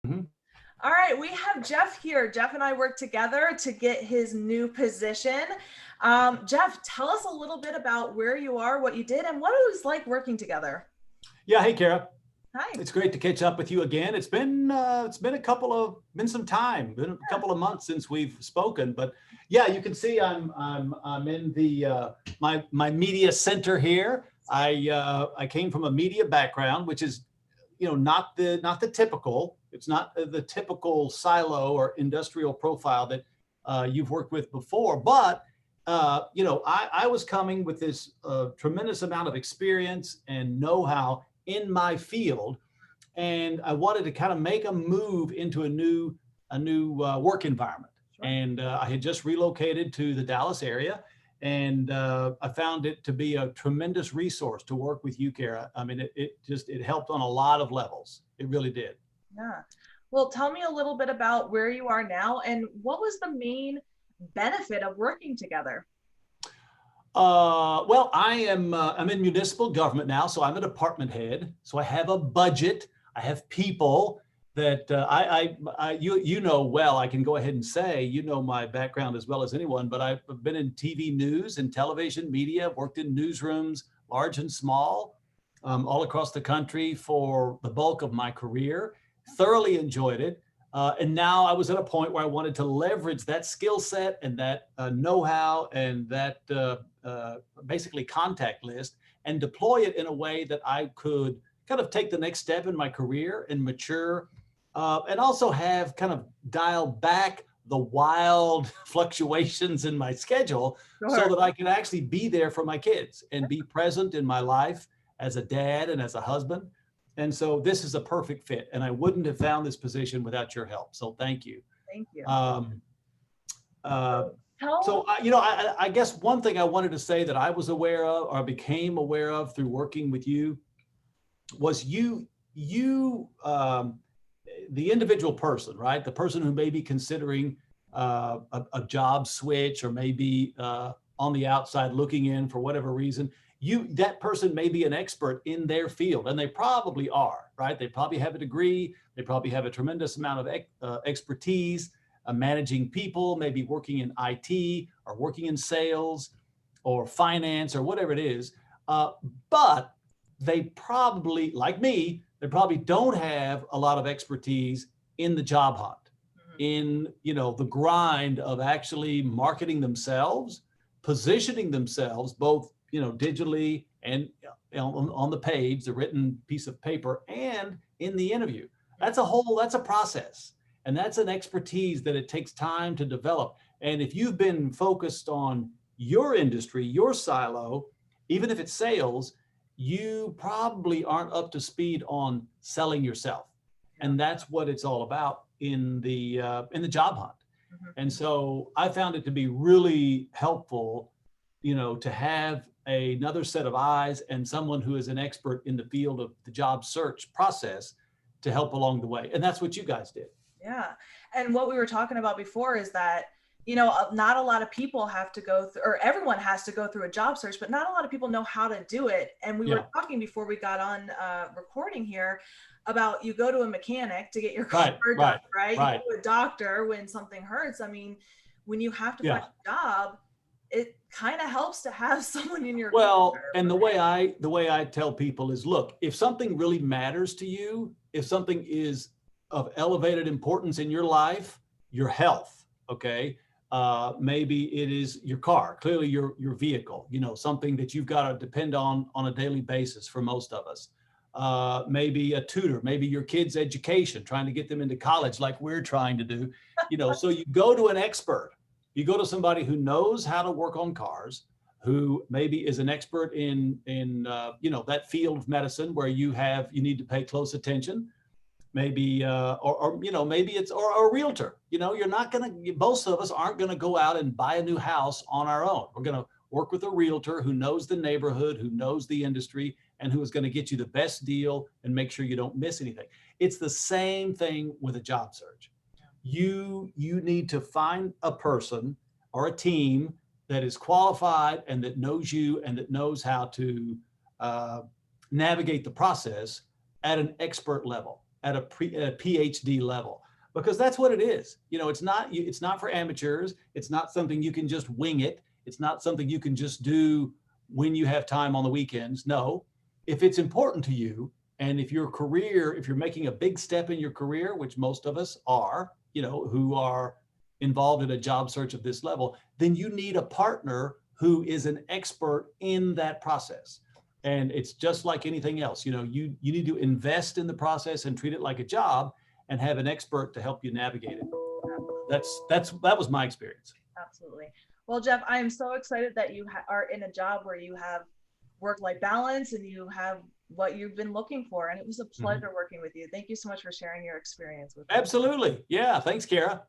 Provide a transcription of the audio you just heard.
Mhm. All right, we have Jeff here. Jeff and I worked together to get his new position. Jeff, tell us a little bit about where you are, what you did, and what it was like working together. Yeah, hey Kara, Hi. it's great to catch up with you again. It's been been some time, been a couple of months since we've spoken, but yeah, you can see I'm in the my media center here. I came from a media background, which is not the typical. It's not the typical silo or industrial profile that you've worked with before, but I was coming with this tremendous amount of experience and know-how in my field, and I wanted to kind of make a move into a new work environment. Sure. And I had just relocated to the Dallas area, and I found it to be a tremendous resource to work with you, Kara. I mean, it helped on a lot of levels. It really did. Yeah. Well, tell me a little bit about where you are now and what was the main benefit of working together? Well, I'm in municipal government now, so I'm a department head. So I have a budget. I have people that you know well. I can go ahead and say you know my background as well as anyone. But I've been in TV news and television media. Worked in newsrooms, large and small, all across the country for the bulk of my career. Thoroughly enjoyed it. And now I was at a point where I wanted to leverage that skill set and that know-how and that basically contact list and deploy it in a way that I could kind of take the next step in my career and mature, and also have kind of dialed back the wild fluctuations in my schedule so Sure. that I can actually be there for my kids and be present in my life as a dad and as a husband. And so this is a perfect fit. And I wouldn't have found this position without your help. So thank you. Thank you. Um, uh, So tell, I guess one thing I wanted to say that I was aware of or became aware of through working with you was you, the individual person, right? The person who may be considering a job switch or maybe on the outside looking in for whatever reason. That person may be an expert in their field, and they probably are, right? They probably have a degree. They probably have a tremendous amount of expertise managing people, maybe working in IT or working in sales or finance or whatever it is. But they probably, like me, they probably don't have a lot of expertise in the job hunt, Mhm. in the grind of actually marketing themselves, positioning themselves both digitally and on the page, the written piece of paper, and in the interview. That's a process, and that's an expertise that it takes time to develop. And if you've been focused on your industry, your silo, even if it's sales, you probably aren't up to speed on selling yourself, Yeah. and that's what it's all about in the job hunt. Mhm. And so I found it to be really helpful, to have another set of eyes and someone who is an expert in the field of the job search process to help along the way. And that's what you guys did. Yeah. And what we were talking about before is that, not a lot of people have to go through, or everyone has to go through a job search, but not a lot of people know how to do it. And we were Yeah. talking before we got on recording here about you go to a mechanic to get your Right. car done, Right. right? You Right. go to a doctor when something hurts. I mean, when you have to find Yeah. a job, it kind of helps to have someone in your Well, corner. and the way I tell people is, look, if something really matters to you, if something is of elevated importance in your life, your health, okay, maybe it is your car, clearly your vehicle, something that you've got to depend on a daily basis for most of us. Maybe a tutor, maybe your kids' education, trying to get them into college, like we're trying to do. So you go to an expert, you go to somebody who knows how to work on cars, who maybe is an expert in that field of medicine where you need to pay close attention, maybe or maybe it's or a realtor. You're not going to most of us aren't going to go out and buy a new house on our own. We're going to work with a realtor who knows the neighborhood, who knows the industry, and who is going to get you the best deal and make sure you don't miss anything. It's the same thing with a job search. You need to find a person or a team that is qualified and that knows you and that knows how to uh, navigate the process at an expert level. at a PhD level, because that's what it is. It's not for amateurs. It's not something you can just wing it. It's not something you can just do when you have time on the weekends. No, if it's important to you, and if you're making a big step in your career, which most of us are, who are involved in a job search of this level, then you need a partner who is an expert in that process. And it's just like anything else. You need to invest in the process and treat it like a job, and have an expert to help you navigate it. That was my experience. Absolutely. Well, Jeff, I am so excited that you are in a job where you have work-life balance and you have what you've been looking for. And it was a pleasure working with you. Thank you so much for sharing your experience with us. Absolutely. Yeah. Thanks, Kara.